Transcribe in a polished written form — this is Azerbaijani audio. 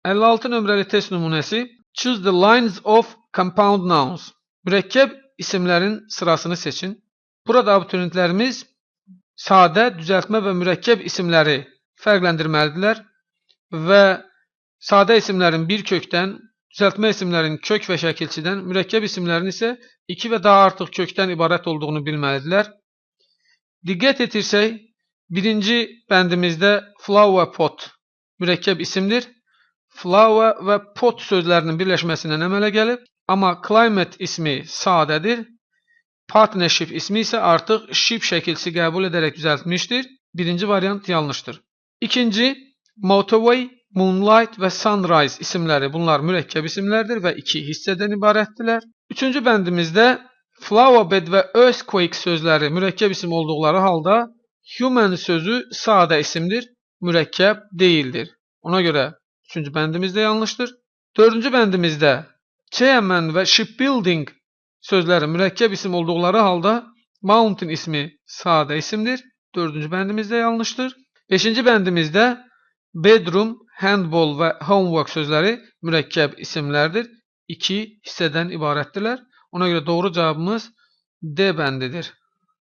56 nömrəli test nümunəsi. Choose the lines of compound nouns. Mürəkkəb isimlərin sırasını seçin. Burada abituriyentlərimiz sadə, düzəltmə və mürəkkəb isimləri fərqləndirməlidirlər və sadə isimlərin bir kökdən, düzəltmə isimlərin kök və şəkilçidən, mürəkkəb isimlərin isə 2 və daha artıq kökdən ibarət olduğunu bilməlidirlər. Diqqət etirsək, birinci bəndimizdə flower pot mürəkkəb isimdir. Flower və pot sözlərinin birləşməsindən əmələ gəlib. Amma climate ismi sadədir. Partnership ismi isə artıq ship şəkilsi qəbul edərək düzəltmişdir. Birinci variant yanlışdır. İkinci, motorway, moonlight və sunrise isimləri bunlar mürəkkəb isimlərdir və 2 hissədən ibarətdirlər. Üçüncü bəndimizdə flowerbed və earthquake sözləri mürəkkəb isim olduqları halda human sözü sadə isimdir, mürəkkəb deyildir. Ona görə üçüncü bəndimizdə yanlışdır. Dördüncü bəndimizdə chairman və shipbuilding sözləri mürəkkəb isim olduqları halda mountain ismi sadə isimdir. Dördüncü bəndimizdə yanlışdır. Beşinci bəndimizdə bedroom, handball və homework sözləri mürəkkəb isimlərdir. 2 hissədən ibarətdirlər. Ona görə doğru cavabımız D bəndidir.